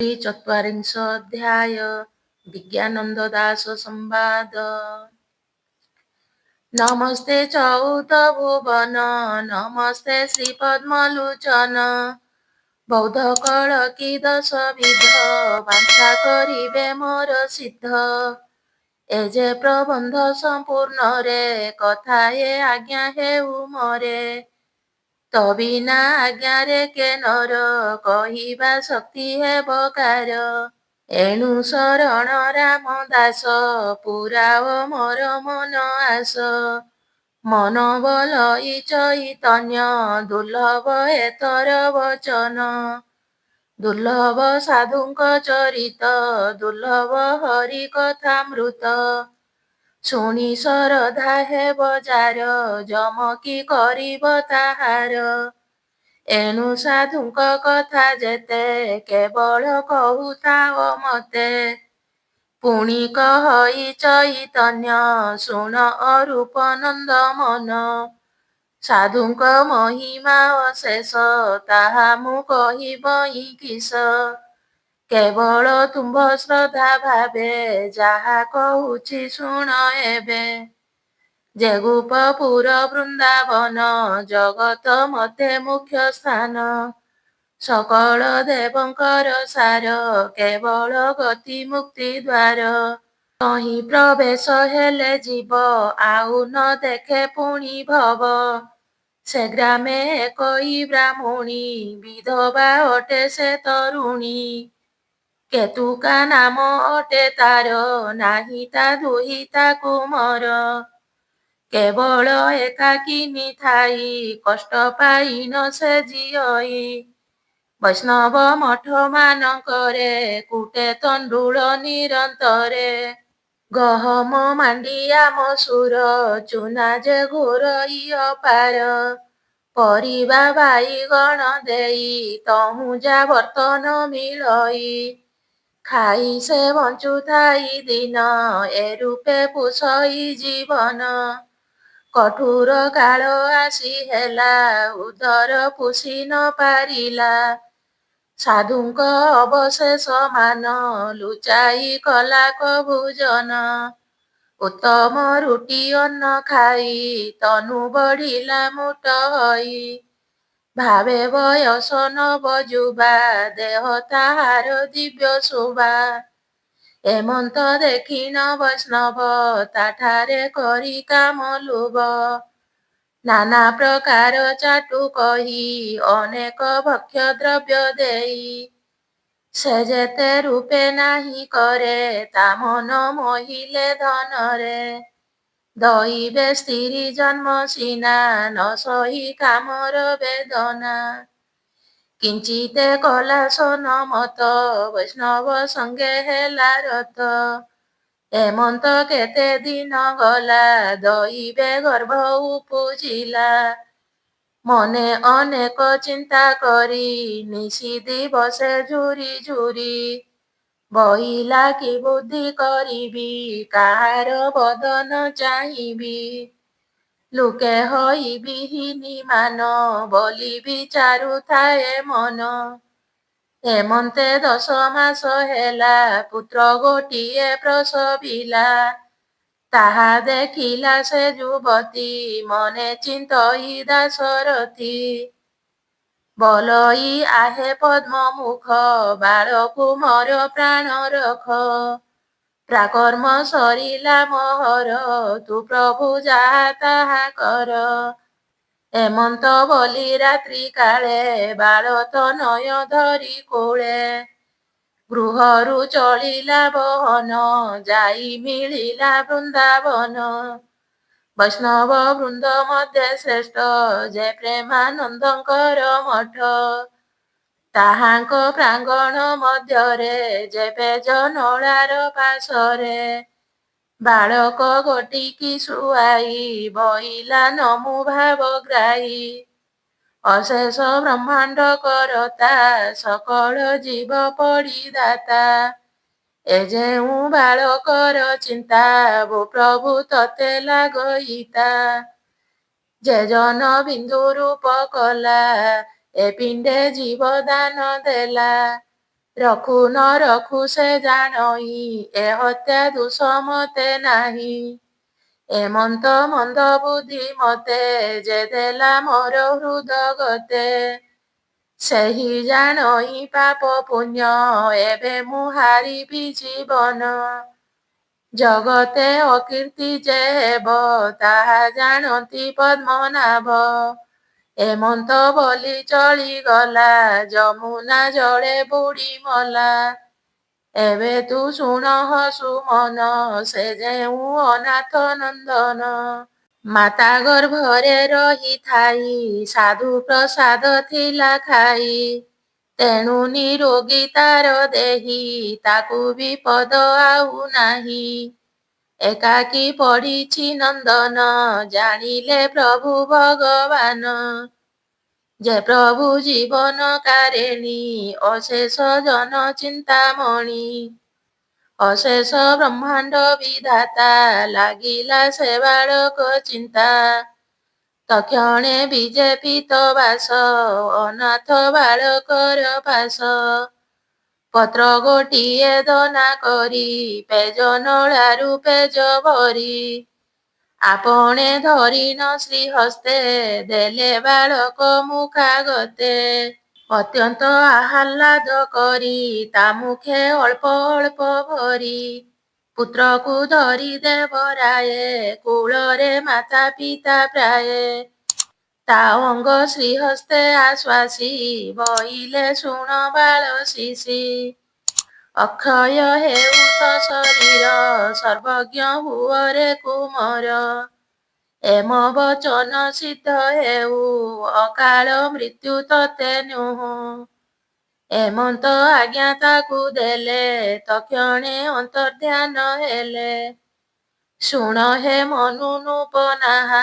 चत्वारिंशोऽध्याय विज्ञानन्ददाससंवाद। नमस्ते चौत भुवन, नमस्ते श्रीपद्मलोचन। बौद्ध कळ कि दशविध, बांछा करिबे मोर सिद्ध। ए जे प्रबंध संपूर्ण रे, कथाए आज्ञा हेउ मोरे। ତ ବିନା ଆଜ୍ଞାରେ କେ ନର, କହିବା ଶକ୍ତି ହେବ କାର। ଏଣୁ ଶରଣ ରାମ ଦାସ, ପୁରାଅ ମୋର ମନ ଆସ। ମନ ବଲଇ ଚୈତନ୍ୟ, ଦୁର୍ଲଭ ଏତର ବଚନ। ଦୁର୍ଲଭ ସାଧୁଙ୍କ ଚରିତ, ଦୁର୍ଲଭ ହରି କଥାମୃତ। ଶୁଣି ଶରଧା ହେବ ଯାର, ଯମକି କରିବ ତାହାର। ଏଣୁ ସାଧୁଙ୍କ କଥା ଯେତେ, କେବଳ କହୁଥାଅ ମତେ। ପୁଣି କହଇ ଚୈତନ୍ୟ, ଶୁଣ ଅରୂପ ନନ୍ଦ ମନ। ସାଧୁଙ୍କ ମହିମା ଅଶେଷ, ତାହା ମୁଁ କହିବଇ କିସ। କେବଳ ତୁମ୍ଭ ଶ୍ରଦ୍ଧା ଭାବେ, ଯାହା କହୁଛି ଶୁଣ ଏବେ। ଯେ ଗୋପପୁର ବୃନ୍ଦାବନ, ଜଗତ ମତେ ମୁଖ୍ୟ ସ୍ଥାନ। ସକଳ ଦେବଙ୍କର ସାର, କେବଳ ଗତି ମୁକ୍ତି ଦ୍ୱାର। ତହିଁ ପ୍ରବେଶ ହେଲେ ଯିବ, ଆଉ ନ ଦେଖେ ପୁଣି ଭବ। ସେ ଗ୍ରାମେ ଏକଇ ବ୍ରାହ୍ମଣୀ, ବିଧବା ଅଟେ ସେ ତରୁଣୀ। କେତୁକା ନାମ ଅଟେ ତାର, ନାହିଁ ତା ଦୁହିତା କୁମର। କେବଳ ଏକାକିନୀ ଥାଇ, କଷ୍ଟ ପାଇନ ସେ ଝିଅଇ। ବୈଷ୍ଣବ ମଠ ମାନଙ୍କରେ, କୁଟେ ତଣ୍ଡୁଳ ନିରନ୍ତରେ। ଗହମ ମାଣ୍ଡିଆ ମସୁର, ଚୁନା ଯେ ଘୋରଇ ଅପାର। ପରିବା ବାଇଗଣ ଦେଇ, ତହୁଁ ଯା ବର୍ତ୍ତନ ମିଳଇ। ଖାଇ ସେ ବଞ୍ଚୁଥାଇ ଦିନ, ଏ ରୂପେ ପୋଷଇ ଜୀବନ। କଠୋର କାଳ ଆସି ହେଲା, ଉଦର ପୋଷି ନ ପାରିଲା। ସାଧୁଙ୍କ ଅବଶେଷ ମାନ, ଲୁଚାଇ କଲା କଭୋଜନ। ଉତ୍ତମ ରୁଟି ଅନ୍ନ ଖାଇ, ତନୁ ବଢିଲା ମୋଟ ହଇ। ଭାବେ ବୟସ ନବ ଯୁବା, ଦେହ ତାହାର ଦିବ୍ୟ ଶୋଭା। ଏମନ୍ତ ଦେଖିଣ ବୈଷ୍ଣବ, ତାଠାରେ କରି କାମ ଲୋଭ। ନାନା ପ୍ରକାର ଚାଟୁ କହି, ଅନେକ ଭକ୍ଷ୍ୟ ଦ୍ରବ୍ୟ ଦେଇ। ସେ ଯେତେ ରୂପେ ନାହିଁ କରେ, ତା ମନ ମୋହିଲେ ଧନରେ। ଦଇବେ ସ୍ତ୍ରୀ ଜନ୍ମ ସିନା, ନ ସହି କାମର ବେଦନା। କିଞ୍ଚିତେ କଲା ସୋନମତ, ବୈଷ୍ଣବ ସଙ୍ଗେ ହେଲା ରତ। ଏମନ୍ତ କେତେ ଦିନ ଗଲା, ଦଇବେ ଗର୍ଭ ଉପୁଜିଲା। ମନେ ଅନେକ ଚିନ୍ତା କରି, ନିଶି ଦିବସେ ଝୁରି ଝୁରି। ବହିଲା କି ବୁଦ୍ଧି କରିବି, କାହାର ବଦନ ଚାହିଁବି। ଲୋକେ ହଇବିହିନି ମାନ, ବୋଲି ବିଚାରୁଥାଏ ମନ। ଏମନ୍ତେ 10 ମାସ ହେଲା, ପୁତ୍ର ଗୋଟିଏ ପ୍ରସବିଲା। ତାହା ଦେଖିଲା ସେ ଯୁବତୀ, ମନେ ଚିନ୍ତଇ ଦାଶରଥୀ। ବଲଇ ଆହେ ପଦ୍ମ ମୁଖ, ବାଳକୁ ମୋର ପ୍ରାଣ ରଖ। ପ୍ରାକର୍ମ ସରିଲା ମୋହର, ତୁ ପ୍ରଭୁ ଯାହା ତାହା କର। ଏମନ୍ତ ବୋଲି ରାତ୍ରି କାଳେ, ବାଳ ତନୟ ଧରି କୋଳେ। ଗୃହରୁ ଚଳିଲା ବହନ, ଯାଇ ମିଳିଲା ବୃନ୍ଦାବନ। ବୈଷ୍ଣବ ବୃନ୍ଦ ମଧ୍ୟେ ଶ୍ରେଷ୍ଠ, ଯେ ପ୍ରେମାନନ୍ଦଙ୍କର ମଠ। ତାହାଙ୍କ ପ୍ରାଙ୍ଗଣ ମଧ୍ୟରେ, ଯେବେ ଜନଳାର ପାଶରେ। ବାଳକ ଗୋଟିକି ଶୁଆଇ, ବଇଲା ନମୁ ଭାବଗ୍ରାହୀ। ଅଶେଷ ବ୍ରହ୍ମାଣ୍ଡ କରତା, ସକଳ ଜୀବ ପଡ଼ିଦାତା। ଏ ଯେଉଁ ବାଳକର ଚିନ୍ତା, ବୋ ପ୍ରଭୁ ତତେ ଲାଗଇତା। ଯେ ଜନ ବିନ୍ଦୁ ରୂପ କଲା, ଏ ପିଣ୍ଡେ ଜୀବ ଦାନ ଦେଲା। ରଖୁ ନ ରଖୁ ସେ ଜାଣଇ ଏ ହତ୍ୟା ଦୋଷ ମତେ ନାହିଁ। ଏମନ୍ତ ମନ୍ଦ ବୁଦ୍ଧି ମତେ ଯେ ଦେଲା ମୋର ହୃଦ ଗତେ। ସେହି ଜାଣଇ ପାପ ପୁଣ୍ୟ ଏବେ ମୁଁ ହାରିବି ଜୀବନ। ଜଗତେ ଅକୀର୍ତ୍ତି ଯେ ହେବ ତାହା ଜାଣନ୍ତି ପଦ୍ମନାଭ। ଏମନ୍ତ ବୋଲି ଚଳିଗଲା ଯମୁନା ଜଳେ ବୁଡ଼ି ମଲା। ଏବେ ତୁ ଶୁଣ ହସୁ ମନ ସେ ଯେଉଁ ଅନାଥ ନନ୍ଦନ। ମାତା ଗର୍ଭରେ ରହିଥାଇ ସାଧୁ ପ୍ରସାଦ ଥିଲା ଖାଇ। ତେଣୁ ନିରୋଗୀ ତାର ଦେହି ତାକୁ ବିପଦ ଆଉ ନାହିଁ। ଏକାକୀ ପଡ଼ିଛି ନନ୍ଦନ ଜାଣିଲେ ପ୍ରଭୁ ଭଗବାନ। ଯେ ପ୍ରଭୁ ଜୀବନ କାରେଣୀ ଅଶେଷ ଜନ ଚିନ୍ତାମଣି। ଅଶେଷ ବ୍ରହ୍ମାଣ୍ଡ ବିଧାତା ଲାଗିଲା ସେ ବାଳକ ଚିନ୍ତା। ତକ୍ଷଣେ ବିଜେ ପିତ ବାସ ଅନାଥ ବାଳକର ପାଶ। ପତ୍ର ଗୋଟିଏ ଦନା କରି ପେଜ ନଳାରୁ ପେଜ ଭରି। ଆପଣା ଧରିନ ଶ୍ରୀହସ୍ତେ ଦେଲେ ବାଳକ ମୁଖାଗତେ। ଅତ୍ୟନ୍ତ ଆହ୍ଲାଦ କରି ତା ମୁଖେ ଅଳ୍ପ ଅଳ୍ପ ଭରି। ପୁତ୍ରକୁ ଧରି ଦେବରାଏ କୂଳରେ ମାତା ପିତା ପ୍ରାୟେ। ତା ଅଙ୍ଗ ଶ୍ରୀହସ୍ତେ ଆଶ୍ୱାସୀ ବଇଲେ ଶୁଣ ବାଳ ଶିଶି। ଅକ୍ଷୟ ହେଉ ତ ଶରୀର ସର୍ବଜ୍ଞ ହୁଅରେ କୁମର। ଏମ ବଚନ ସିଦ୍ଧ ହେଉ ଅକାଳ ମୃତ୍ୟୁ ତତେ ନୁହୁଁ। ଏମନ୍ତ ଆଜ୍ଞା ତାକୁ ଦେଲେ ତକ୍ଷଣେ ଅନ୍ତର୍ଦ୍ଧାନ ହେଲେ। ଶୁଣ ହେ ମନୁ ନୂପନାହା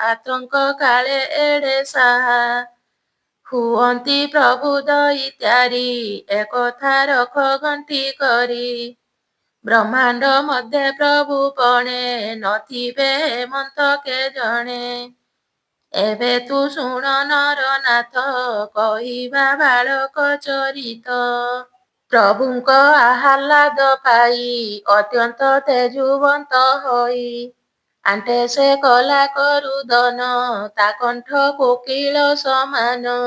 ଆତଙ୍କ କାଳେ ଏଡ଼େ ସାହା। ହୁଅନ୍ତି ପ୍ରଭୁ ଦଇତ୍ୟାରି ଏକଥା ରଖ ଗଣ୍ଠି କରି। ବ୍ରହ୍ମାଣ୍ଡ ମଧ୍ୟେ ପ୍ରଭୁ ପଣେ ନଥିବେ ହେମନ୍ତ କେଜଣେ। ଏବେ ତୁ ଶୁଣ ନରନାଥ କହିବା ବାଳକ ଚରିତ। ପ୍ରଭୁଙ୍କ ଆହ୍ଲାଦ ପାଇ ଅତ୍ୟନ୍ତ ତେଜୁବନ୍ତ ହୋଇ। ଆଣ୍ଠେ ସେ କଲା କରୁଦନ ତା କଣ୍ଠ କୋକିଳ ସମାନ।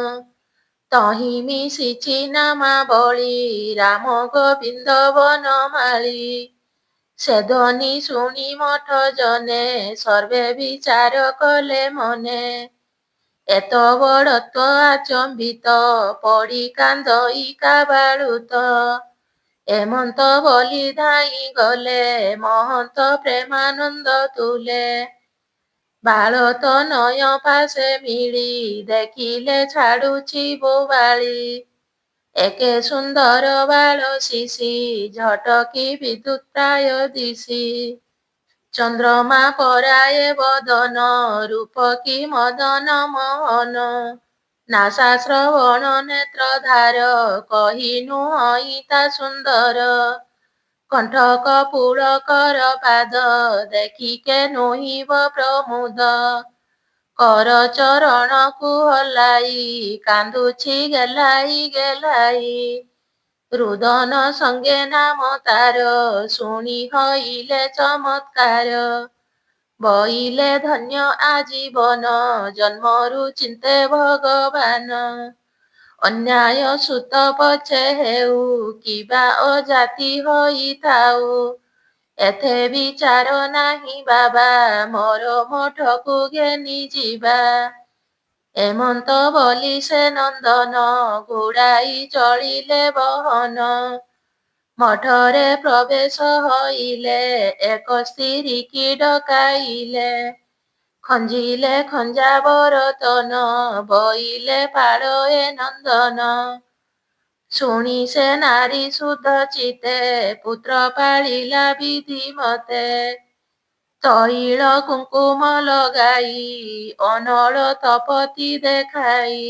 ତହିଁ ମିଶିଛି ନାମାବଳୀ ରାମ ଗୋବିନ୍ଦ ବନମାଳୀ। ସେ ଧ୍ୱନି ଶୁଣି ମଠ ଜନେ ସର୍ବେ ବିଚାର କଲେ ମନେ। ଏତ ବଡ଼ତ୍ୱ ଆଚମ୍ବିତ ପଡ଼ି କାନ୍ଦଇ କାବାଳୁତ। ଏମନ୍ତ ବୋଲି ଧାଇଁ ଗଲେ ମହନ୍ତ ପ୍ରେମାନନ୍ଦ ତୁଲେ। ବାଳ ତନୟ ପାଶେ ମିଳି ଦେଖିଲେ ଛାଡ଼ୁଛି ବୋବାଳି। ଏକେ ସୁନ୍ଦର ବାଳ ଶିଶି ଝଟକି ବିଦ୍ୟୁତ୍ ପ୍ରାୟ ଦିଶି। ଚନ୍ଦ୍ରମା ପରାଏ ବଦନ ରୂପ କି ମଦନ ମୋହନ। ନାସା ଶ୍ରବଣ ନେତ୍ର ଧାର କହି ନୁହଁଇ ତା ସୁନ୍ଦର। କଣ୍ଠକ ପୁଳକର ପାଦ ଦେଖିକେ ନୋହିବ ପ୍ରମୋଦ। କର ଚରଣକୁ ହଲାଇ କାନ୍ଦୁଛି ଗେହ୍ଲାଇ ଗେହ୍ଲାଇ। ରୁଦନ ସଙ୍ଗେ ନାମ ତାର ଶୁଣି ହଇଲେ ଚମତ୍କାର। ବଇଲେ ଧନ୍ୟ ଆଜୀବନ ଜନ୍ମରୁ ଚିନ୍ତେ ଭଗବାନ। ଅନ୍ୟାୟ ସୁତ ପଛେ ହେଉ କିବା ଅଜାତି ହୋଇଥାଉ। ଏଥେ ବିଚାର ନାହିଁ ବାବା ମୋର ମଠକୁ ଘେନି ଯିବା। ଏମନ୍ତ ବୋଲି ସେ ନନ୍ଦନ ଘୋଡ଼ାଇ ଚଳିଲେ ବହନ। ମଠରେ ପ୍ରବେଶ ହଇଲେ ଏକ ସ୍ତ୍ରୀକି ଡକାଇଲେ। ଖଞ୍ଜିଲେ ଖଞ୍ଜା ବରତନ ବଇଲେ ପାଳଏ ନନ୍ଦନ। ଶୁଣି ସେ ନାରୀ ଶୁଦ୍ଧ ଚିତ୍ତେ ପୁତ୍ର ପାଳିଲା ବିଧି ମତେ। ତୈଳ କୁଙ୍କୁମ ଲଗାଇ ଅନଳ ତପତି ଦେଖାଇ।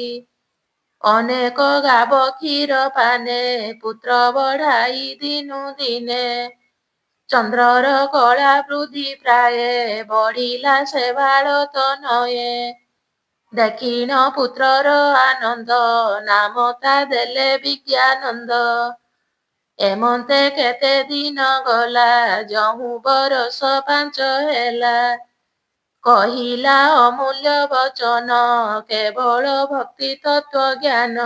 ଅନେକ ଗାବ କ୍ଷୀର ପାନେ ପୁତ୍ର ବଢ଼ାଇ ଦିନୁ ଦିନେ। ଚନ୍ଦ୍ରର କଳା ବୃଦ୍ଧି ପ୍ରାୟେ ବଢ଼ିଲା ସେ ବାଳ ତନୟେ। ଦେଖିଣ ପୁତ୍ରର ଆନନ୍ଦ ନାମ ତା ଦେଲେ ବିଜ୍ଞାନନ୍ଦ। ଏମନ୍ତେ କେତେ ଦିନ ଗଲା, ଯହୁଁ ବରଷ 5 ହେଲା। କହିଲା ଅମୂଲ୍ୟ ବଚନ, କେବଳ ଭକ୍ତି ତତ୍ତ୍ୱ ଜ୍ଞାନ।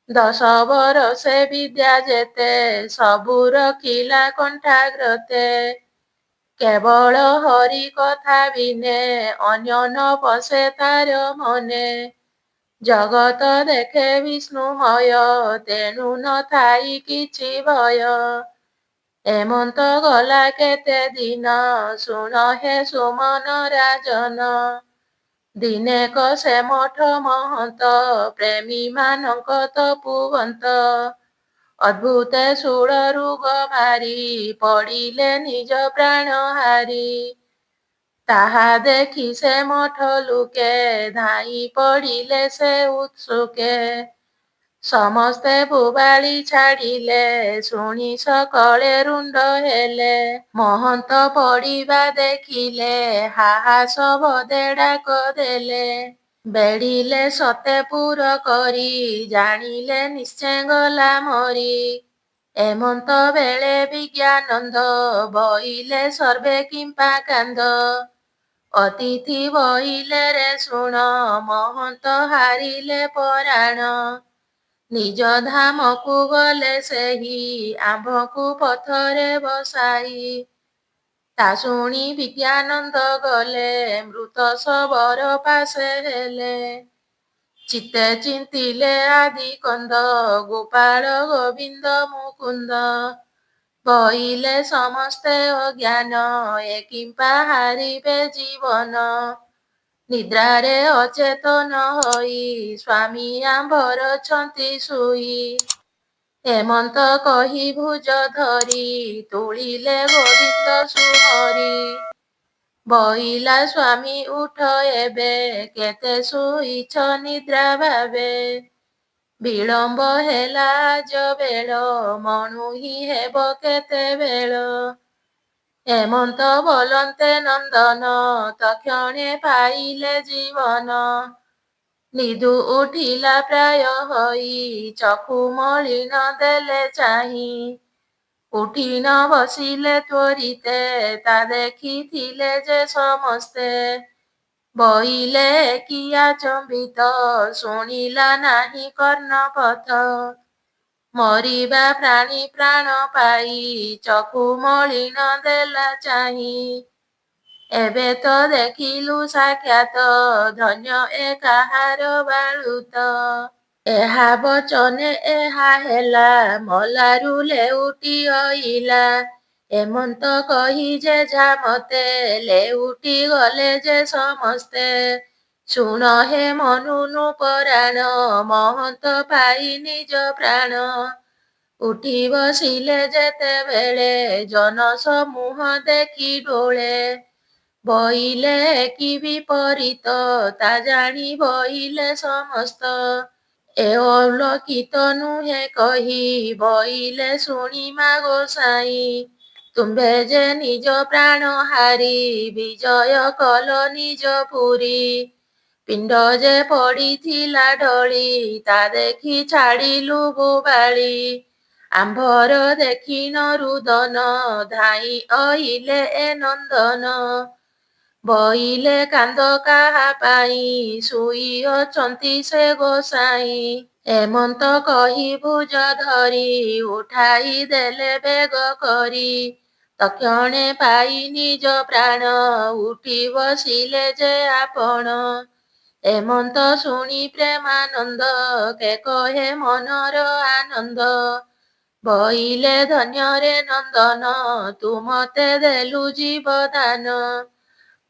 10 ବରଷେ ବିଦ୍ୟା ଯେତେ, ସବୁ ରଖିଲା କଣ୍ଠାଗ୍ରତେ। କେବଳ ହରି କଥା ବିନେ, ଅନ୍ୟ ନ ପଶେ ତାର ମନେ। ଜଗତ ଦେଖେ ବିଷ୍ଣୁମୟ, ତେଣୁ ନଥାଇ କିଛି ଭୟ। ଏମନ୍ତ ଗଲା କେତେ ଦିନ, ଶୁଣ ହେ ସୁମନ ରାଜନ। ଦିନେକ ସେ ମଠ ମହନ୍ତ, ପ୍ରେମୀମାନଙ୍କ ତପୁବନ୍ତ। ଅଦ୍ଭୁତେ ଶୂଳ ରୋଗ ମାରି, ପଡ଼ିଲେ ନିଜ ପ୍ରାଣ ହାରି। ତାହା ଦେଖି ସେ ମଠ ଲୋକେ, ଧାଇଁ ପଡ଼ିଲେ ସେ ଉତ୍ସୁକେ। ସମସ୍ତେ ବୋବାଳି ଛାଡ଼ିଲେ, ଶୁଣି ସକଳେ ରୁଣ୍ଡ ହେଲେ। ମହନ୍ତ ପଡ଼ିବା ଦେଖିଲେ, ହାହାସ ଡାକ ଦେଲେ। ବେଢ଼ିଲେ ସତେ ପୁର କରି, ଜାଣିଲେ ନିଶ୍ଚେ ଗଲା ମରି। ଏମନ୍ତ ବେଳେ ବିଜ୍ଞାନନ୍ଦ, ବଇଲେ ସର୍ବେ କିମ୍ପା କାନ୍ଦ। ଅତିଥି ବଇଲେ ରେ ଶୁଣ, ମହନ୍ତ ହାରିଲେ ପରାଣ। ନିଜ ଧାମକୁ ଗଲେ ସେହି, ଆମ୍ଭକୁ ପଥରେ ବସାଇ। ତା ଶୁଣି ବିଜ୍ଞାନନ୍ଦ ଗଲେ, ମୃତ ଶବର ପାଶେ ହେଲେ। ଚିତ୍ତେ ଚିନ୍ତିଲେ ଆଦି କନ୍ଦ, ଗୋପାଳ ଗୋବିନ୍ଦ ମୁକୁନ୍ଦ। ବଇଲେ ସମସ୍ତେ ଅଜ୍ଞାନ, ଏ କିମ୍ପା ହାରିବେ ଜୀବନ। ନିଦ୍ରାରେ ଅଚେତନ ହୋଇ, ସ୍ୱାମୀ ଆମ୍ଭରଛନ୍ତି ଶୋଇ। ଏମନ୍ତ କହି ଭୁଜ ଧରି, ତୁଳିଲେ ଗୋବିନ୍ଦ ସୁମରି। ବଇଲା ସ୍ୱାମୀ ଉଠ ଏବେ, କେତେ ଶୋଇଛ ନିଦ୍ରା ଭାବେ। ବିଳମ୍ବ ହେଲା ଆଜ ବେଳ, ମଣୁହି ହେବ କେତେବେଳ। ଏମନ୍ତ ବୋଲନ୍ତେ ନନ୍ଦନ, ତକ୍ଷଣେ ପାଇଲେ ଜୀବନ। ନିଦୁ ଉଠିଲା ପ୍ରାୟ ହୋଇ, ଚକ୍ଷୁ ମଳିନ ଦେଲେ ଚାହିଁ। ଉଠି ନ ବସିଲେ ତ୍ୱରିତେ, ତା ଦେଖିଥିଲେ ଯେ ସମସ୍ତେ। ବଇଲେ କି ଆଚମ୍ବିତ, ଶୁଣିଲା ନାହିଁ କର୍ଣ୍ଣପଥ। ମରିବା ପ୍ରାଣୀ ପ୍ରାଣ ପାଇ, ଚକ୍ଷୁ ମଳିନ ଦେଲା ଚାହିଁ। ଏବେ ତ ଦେଖିଲୁ ସାକ୍ଷାତ, ଧନ୍ୟ ଏ କାହାର ବାଳୁତ। ଏହା ବଚନେ ଏହା ହେଲା, ମଲାରୁ ଲେଉଟି ଅଇଲା। ଏମନ୍ତ କହି ଯେଝା ମତେ, ଲେଉଟି ଗଲେ ଯେ ସମସ୍ତେ। ଶୁଣ ହେ ମନୁନୁ ପରାଣ, ମହନ୍ତ ପାଇ ନିଜ ପ୍ରାଣ। ଉଠି ବସିଲେ ଯେତେବେଳେ, ଜନ ସମୂହ ଦେଖି ଡୋଳେ। ବଇଲେ କି ବିପରୀତ, ତା ଜାଣି ବଇଲେ ସମସ୍ତ। ଏ ଅଲୌକିତ ନୁହେଁ କହି, ବଇଲେ ଶୁଣି ମା ଗୋସାଇଁ। ତୁମ୍ଭେ ଯେ ନିଜ ପ୍ରାଣ ହାରି, ବିଜୟ କଲ ନିଜ ପୁରୀ। ପିଣ୍ଡ ଯେ ପଡ଼ିଥିଲା ଢଳି, ତା ଦେଖି ଛାଡ଼ିଲୁ ବୋବାଳି। ଆମ୍ଭର ଦେଖି ନରୁଦନ, ଧାଇଁ ଅଇଲେ ଏ ନନ୍ଦନ। ବଇଲେ କାନ୍ଦ କାହା ପାଇଁ, ଶୋଇଅଛନ୍ତି ସେ ଗୋସାଇଁ। ଏମନ୍ତ କହି ଭୁଜ ଧରି, ଉଠାଇ ଦେଲେ ବେଗ କରି। ତକ୍ଷଣେ ପାଇ ନିଜ ପ୍ରାଣ, ଉଠି ବସିଲେ ଯେ ଆପଣ। ଏମନ୍ତ ଶୁଣି ପ୍ରେମାନନ୍ଦ, କେ କହେ ମନର ଆନନ୍ଦ। ବଇଲେ ଧନ୍ୟରେ ନନ୍ଦନ, ତୁ ମତେ ଦେଲୁ ଜୀବଦାନ।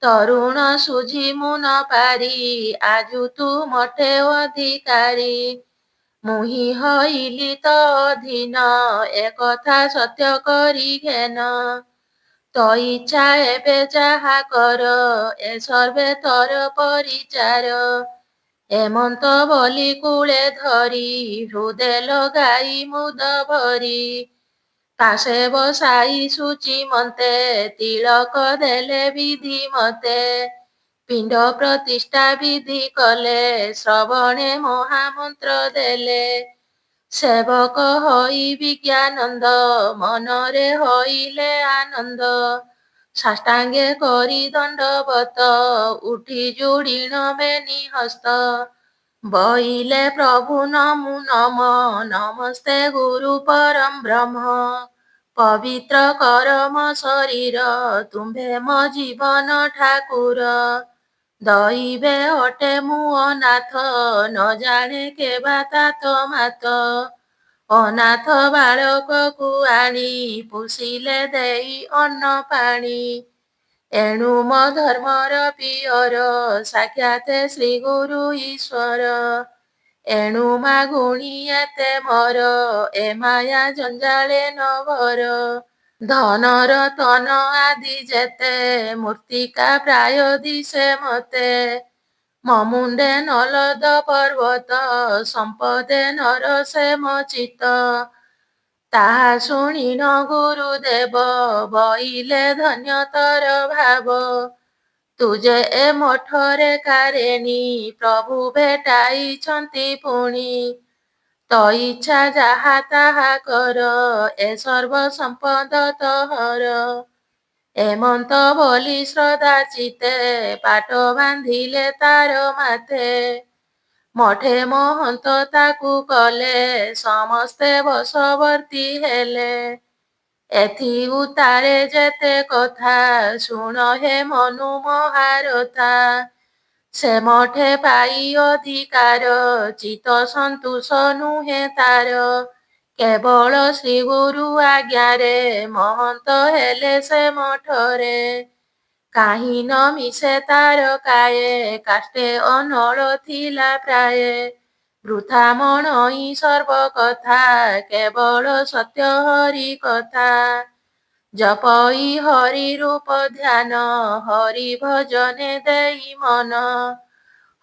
ତରୁଣ ସୁଝି ମୁଁ ନ ପାରି, ଆଜୁ ତୁ ମଠେ ଅଧିକାରୀ। ମୁହିଁ ହଇଲି ତ ଅଧୀନ, ଏକଥା ସତ୍ୟ କରି ଘେନ। ତ ଇଚ୍ଛା ଏବେ ଯାହା କର, ଏ ସର୍ବେ ତୋର ପରିଚାର। ଏମନ୍ତ ବୋଲି କୂଳେ ଧରି, ହୃଦେ ଲଗାଇ ମୁଦ ଭରି। ପାଶେ ବସାଇ ସୂଚି ମନ୍ତେ, ତିଳକ ଦେଲେ ବିଧି ମତେ। ପିଣ୍ଡ ପ୍ରତିଷ୍ଠା ବିଧି କଲେ, ଶ୍ରବଣେ ମହାମନ୍ତ୍ର ଦେଲେ। ସେବକ ହୋଇ ବିଜ୍ଞାନନ୍ଦ ମନରେ ହୋଇଲେ ଆନନ୍ଦ। ସାଷ୍ଟାଙ୍ଗେ କରି ଦଣ୍ଡବତ ଉଠି ଯୋଡ଼ିଣ ବେନି ହସ୍ତ। ବଇଲେ ପ୍ରଭୁ ନମୁ ନମ ନମସ୍ତେ ଗୁରୁ ପରମ ବ୍ରହ୍ମ। ପବିତ୍ର କର ମୋ ଶରୀର ତୁମ୍ଭେ ମୋ ଜୀବନ ଠାକୁର। ଦଇବେ ଅଟେ ମୁଁ ଅନାଥ ନ ଜାଣେ କେବା ତାତ ମାତ। ଅନାଥ ବାଳକକୁ ଆଣି ପୋଷିଲେ ଦେଇ ଅନ୍ନ ପାଣି। ଏଣୁ ମୋ ଧର୍ମର ପିଅର ସାକ୍ଷାତ ଶ୍ରୀ ଗୁରୁ ଈଶ୍ୱର। ଏଣୁ ମାଗୁଣି ଏତେ ମୋର ଏ ମାୟା ଜଞ୍ଜାଳେ ନ ଭର। ଧନ ରତନ ଆଦି ଯେତେ ମୂର୍ତ୍ତିକା ପ୍ରାୟ ଦିଶେ ମତେ। ମୋ ମୁଣ୍ଡେ ନଲଦ ପର୍ବତ ସମ୍ପଦେ ନରସେ ମୋ ଚିତ୍ତ। ତାହା ଶୁଣିନ ଗୁରୁଦେବ ବଇଲେ ଧନ୍ୟ ତର ଭାବ। ତୁ ଯେ ଏ ମଠରେ କାରେଣୀ ପ୍ରଭୁ ଭେଟାଇଛନ୍ତି ପୁଣି। ତ ଇଚ୍ଛା ଯାହା ତାହା କର ଏ ସର୍ବ ସମ୍ପଦ ତୋହର। ଏମନ୍ତ ବୋଲି ଶ୍ରଦ୍ଧା ଚିତ୍ତେ ପାଟ ବାନ୍ଧିଲେ ତାର ମାଥେ। ମଠେ ମହନ୍ତ ତାକୁ କଲେ ସମସ୍ତେ ବଶବର୍ତ୍ତୀ ହେଲେ। ଏଥି ଉତ୍ତାରେ ଯେତେ କଥା ଶୁଣ ହେ ମନୁ ମହାରଥା। ସେ ମଠେ ପାଇ ଅଧିକାର ଚିତ୍ତ ସନ୍ତୋଷ ନୁହେଁ ତାର। କେବଳ ଶ୍ରୀ ଗୁରୁ ଆଜ୍ଞାରେ ମହନ୍ତ ହେଲେ ସେ ମଠରେ। କାହିଁ ନ ମିଶେ ତାର କାଏ କାଷ୍ଟେ ଅନଳ ଥିଲା ପ୍ରାୟେ। ବୃଥା ମଣଇ ସର୍ବକଥା କେବଳ ସତ୍ୟ ହରି କଥା। ଜପଇ ହରି ରୂପ ଧ୍ୟାନ ହରି ଭଜନେ ଦେଇ ମନ।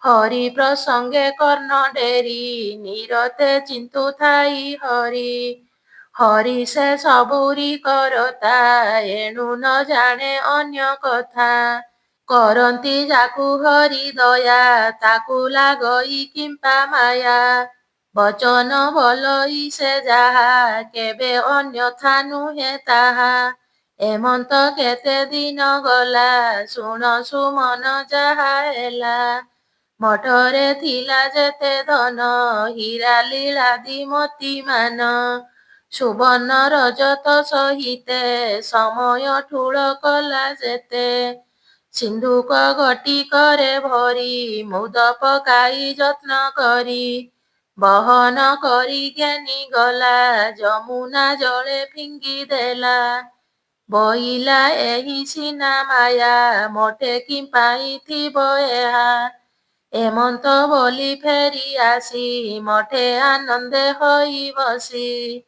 ହରି ପ୍ରସଙ୍ଗେ କର୍ଣ୍ଣ ଡେରି ନିରତେ ଚିନ୍ତୁଥାଇ ହରି। ହରି ସେ ସବୁରି କରତା ଏଣୁ ନ ଜାଣେ ଅନ୍ୟ କଥା। କରନ୍ତି ଯାକୁ ହରି ଦୟା ତାକୁ ଲାଗଇ କିମ୍ପା ମାୟା। ବଚନ ବଲଇ ସେ ଯାହା କେବେ ଅନ୍ୟଥା ନୁହେଁ ତାହା। ଏମନ୍ତ କେତେ ଦିନ ଗଲା ଶୁଣ ସୁମନ ଯାହା ହେଲା। ମଠରେ ଥିଲା ଯେତେ ଧନ ହୀରା ଲୀଳାଦି ମୋତି ମାନ। ସୁବର୍ଣ୍ଣ ରଜତ ସହିତେ ସମୟ ଠୁଳ କଲା ଯେତେ। ସିନ୍ଧୁକ ଘଟିକରେ ଭରି ମୁଦ ପକାଇ ଯତ୍ନ କରି। ବହନ କରି ଘେନି ଗଲା ଯମୁନା ଜଳେ ଫିଙ୍ଗି ଦେଲା। ବହିଲା ଏହି ସିନା ମାୟା ମୋଟେ କି ପାଇଁ ଥିବ ଏହା। ଏମନ୍ତ ବୋଲି ଫେରି ଆସି ମଠେ ଆନନ୍ଦେ ହୋଇ ବସି।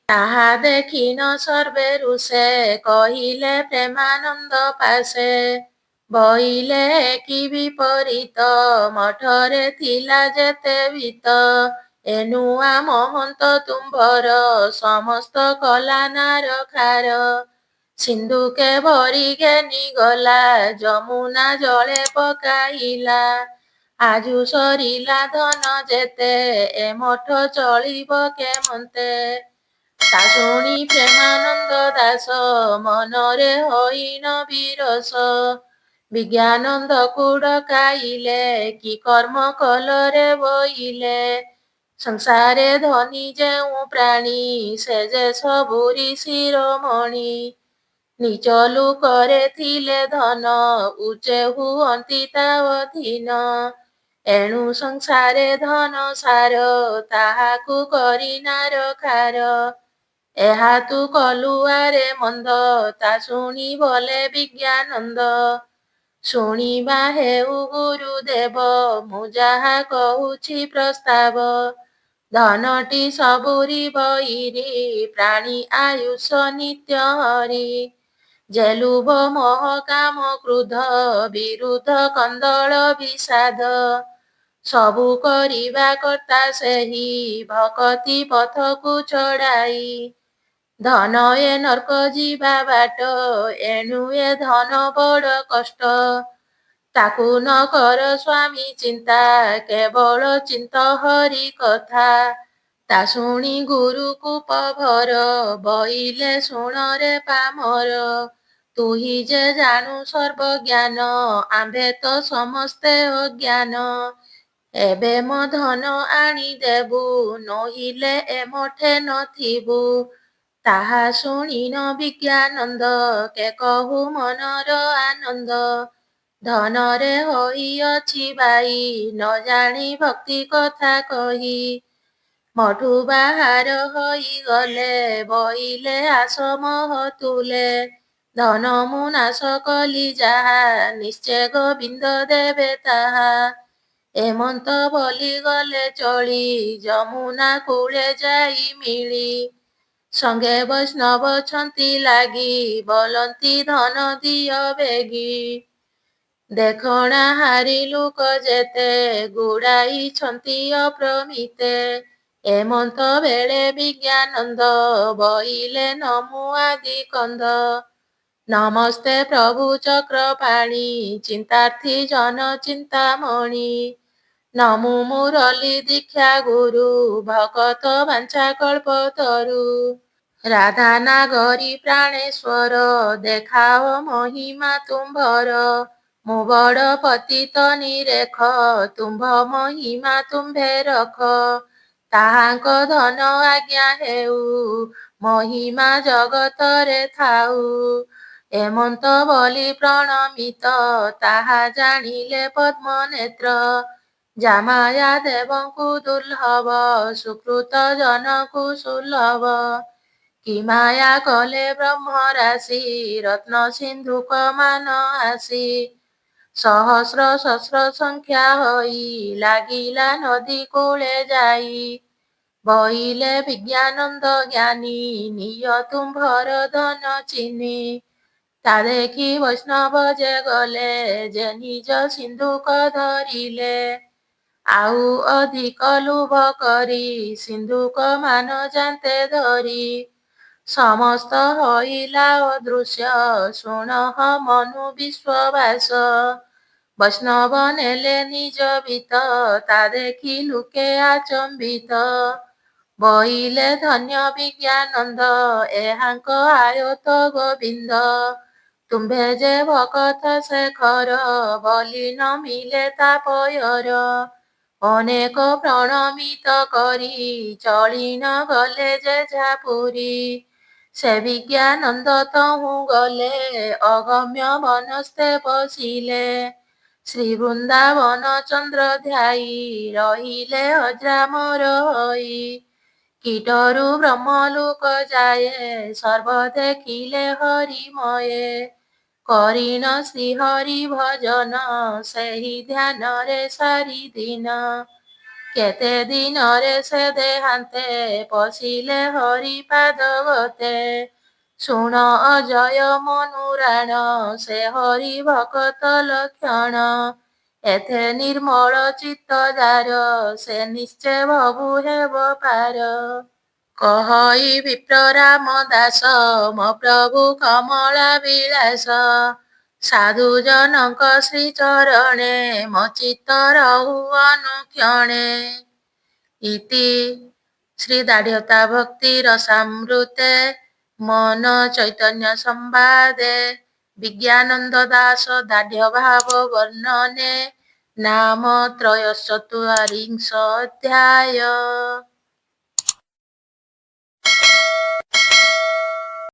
ତାହା ଦେଖିନ ସର୍ବେ ରୁଷେ କହିଲେ ପ୍ରେମାନନ୍ଦ ପାଶେ। ବଇଲେ କି ବିପରୀତ ମଠରେ ଥିଲା ଯେତେ ଭୀତ। ଏ ନୂଆ ମହନ୍ତ ତୁମ୍ଭର ସମସ୍ତ କଲା ନାର ଖାର। ସିନ୍ଧୁକେ ଭରି ଘେନି ଗଲା ଯମୁନା ଜଳେ ପକାଇଲା। ଆଜୁ ସରିଲା ଧନ ଯେତେ ଏ ମଠ ଚଳିବ କେମନ୍ତେ। ତା ଶୁଣି ପ୍ରେମାନନ୍ଦ ଦାସ ମନରେ ହୋଇନ ବିରସ। ବିଜ୍ଞାନନ୍ଦକୁ ଡକାଇଲେ କି କର୍ମ କଲରେ ବଇଲେ। ସଂସାରେ ଧନୀ ଯେଉଁ ପ୍ରାଣୀ ସେ ଯେ ସବୁରି ଶିରୋମଣି। ନିଜ ଲୁକରେ ଥିଲେ ଧନ ଉଚ୍ଚେ ହୁଅନ୍ତି ତା ଅଧୀନ। ଏଣୁ ସଂସାରେ ଧନ ସାର ତାହାକୁ କରି ନାର ଖାର। ଏହା ତୁ କଲୁ ଆରେ ମନ୍ଦ ତା ଶୁଣି ବଲେ ବିଜ୍ଞାନନ୍ଦ। ଶୁଣିବା ହେଉ ଗୁରୁଦେବ ମୁଁ ଯାହା କହୁଛି ପ୍ରସ୍ତାବ। ଧନଟି ସବୁରି ବଇରି ପ୍ରାଣୀ ଆୟୁଷ ନିତ୍ୟ ହରି। ଯେ ଲୁଭ ମୋହ କାମ କ୍ରୋଧ ବିରୁଦ୍ଧ କନ୍ଦଳ ବିଷାଦ। ସବୁ କରିବା କର୍ତ୍ତା ସେହି ଭକତି ପଥକୁ ଛଡ଼ାଇ। ଧନ ଏ ନର୍କ ଯିବା ବାଟ ଏଣୁ ଏ ଧନ ବଡ଼ କଷ୍ଟ। ତାକୁ ନ କର ସ୍ୱାମୀ ଚିନ୍ତା କେବଳ ଚିନ୍ତ ହରି କଥା। ତା ଶୁଣି ଗୁରୁକୁ ପଭର, ବଇଲେ ଶୁଣରେ ପାମର। ତୁହି ଯେ ଜାଣୁ ସର୍ବଜ୍ଞାନ, ଆମ୍ଭେ ତ ସମସ୍ତେ ଅଜ୍ଞାନ। ଏବେ ମୋ ଧନ ଆଣିଦେବୁ, ନୋହିଲେ ଏ ମଠେ ନଥିବୁ। ତାହା ଶୁଣିନ ବିଜ୍ଞାନନ୍ଦ, କେ କହୁ ମନର ଆନନ୍ଦ। ଧନରେ ହୋଇଅଛି ବାଇ, ନ ଜାଣି ଭକ୍ତି କଥା କହି। ମଠୁ ବାହାର ହୋଇଗଲେ, ବଇଲେ ଆସମ ହତୁଲେ। ଧନ ମୁଁ ନାଶ କଲି ଯାହା, ନିଶ୍ଚେ ଗୋବିନ୍ଦ ଦେବେ ତାହା। ଏମନ୍ତ ବୋଲି ଗଲେ ଚଳି, ଯମୁନା କୂଳେ ଯାଇ ମିଳି। ସଙ୍ଗେ ବୈଷ୍ଣବ ଛନ୍ତି ଲାଗି, ବୋଲନ୍ତି ଧନ ଦିଅ ବେଗି। ଦେଖଣା ହାରି ଲୋକ ଯେତେ, ଗୁଡ଼ାଇଛନ୍ତି ଅପ୍ରମିତେ। ଏମନ୍ତ ବେଳେ ବିଜ୍ଞାନନ୍ଦ, ବଇଲେ ନମୁ ଆଦି କନ୍ଦ। ନମସ୍ତେ ପ୍ରଭୁ ଚକ୍ରପାଣି, ଚିନ୍ତାର୍ଥୀ ଜନ ଚିନ୍ତାମଣି। ନମୁ ମୁରଲି ଦୀକ୍ଷା ଗୁରୁ, ଭକତ ବାଞ୍ଛା କଳ୍ପତରୁ। ରାଧା ନାଗରୀ ପ୍ରାଣେଶ୍ୱର, ଦେଖାଅ ମହିମା ତୁମ୍ଭର। ମୁଁ ବଡ଼ ପତିତ ନିରେଖ, ତୁମ୍ଭ ମହିମା ତୁମ୍ଭେ ରଖ। ତାହାଙ୍କ ଧନ ଆଜ୍ଞା ହେଉ, ମହିମା ଜଗତରେ ଥାଉ। ଏମନ୍ତ ବୋଲି ପ୍ରଣମିତ, ତାହା ଜାଣିଲେ ପଦ୍ମନେତ୍ର। ଜାମାୟା ଦେବଙ୍କୁ ଦୁର୍ଲଭ, ସୁକୃତ ଜନକୁ ସୁଲଭ। କି ମାୟା କଲେ ବ୍ରହ୍ମରାଶି, ରତ୍ନ ସିନ୍ଧୁକ ମାନ ଆସି। ସହସ୍ର ସହସ୍ର ସଂଖ୍ୟା ହୋଇ, ଲାଗିଲା ନଦୀ କୂଳେ ଯାଇ। ବଇଲେ ବିଜ୍ଞାନନ୍ଦ ଜ୍ଞାନୀ, ନିଅ ତୁମ୍ଭର ଧନ ଚିହ୍ନି। ତା ଦେଖି ବୈଷ୍ଣବ ଯେ ଗଲେ, ଯେ ନିଜ ସିନ୍ଧୁକ ଧରିଲେ। ଆଉ ଅଧିକ ଲୋଭ କରି, ସିନ୍ଧୁକ ମାନ ଯାନ୍ତେ ଧରି। ସମସ୍ତ ହୋଇଲା ଅଦୃଶ୍ୟ, ଶୁଣଃ ମନୁ ବିଶ୍ଵବାସ। ବୈଷ୍ଣବ ନେଲେ ନିଜ ଭିତ, ତା ଦେଖି ଲୋକେ ଆଚମ୍ବିତ। ବଇଲେ ଧନ୍ୟ ବିଜ୍ଞାନନ୍ଦ, ଏହାଙ୍କ ଆୟତ ଗୋବିନ୍ଦ। ତୁମ୍ଭେ ଯେ ଭକତ ଶେଖର, ବୋଲି ନ ମିଳେ ତାପୟର। ଅନେକ ପ୍ରଣମିତ କରି, ଚଳି ନ ଗଲେ ଯେଝା ପୁରୀ। ସେ ବିଜ୍ଞାନନ୍ଦ ତହୁଁ ଗଲେ, ଅଗମ୍ୟ ବନସ୍ତେ ପଶିଲେ। ଶ୍ରୀ ବୃନ୍ଦାବନ ଚନ୍ଦ୍ର ଧ୍ୟାଇ, ରହିଲେ ଅଜରାମର ହୋଇ। କୀଟରୁ ବ୍ରହ୍ମଲୋକ ଯାଏ, ସର୍ବ ଦେଖିଲେ ହରିମୟେ। କରିଣ ଶ୍ରୀହରି ଭଜନ, ସେହି ଧ୍ୟାନରେ ସାରି ଦିନ। କେତେ ଦିନରେ ସେ ଦେହାନ୍ତେ, ପଶିଲେ ହରି ପାଦ ଗତେ। ଶୁଣ ଅଜୟ ମନୁରାଣ, ସେ ହରି ଭକତ ଲକ୍ଷଣ। ଏଥେ ନିର୍ମଳ ଚିତ୍ତ ଯାର, ସେ ନିଶ୍ଚେ ଭବୁ ହେବ ପାର। କହଇ ବିପ୍ର ରାମ ଦାସ, ମୋ ପ୍ରଭୁ କମଳା ବିଳାସ। ସାଧୁ ଜନଙ୍କ ଶ୍ରୀଚରଣେ, ମୋ ଚିତ୍ତ ରହୁ ଅନୁକ୍ଷଣେ। ଇତି ଶ୍ରୀ ଦାଢ଼୍ୟତା ଭକ୍ତି ରସାମୃତେ, ମନ ଚୈତନ୍ୟ ସମ୍ବାଦେ। ବିଜ୍ଞାନନ୍ଦ ଦାସ ଦାଢ଼୍ୟ ଭାବ ବର୍ଣ୍ଣନେ, ନାମ ତ୍ରୟଶ୍ଚତ୍ୱାରିଂଶ ଅଧ୍ୟାୟ।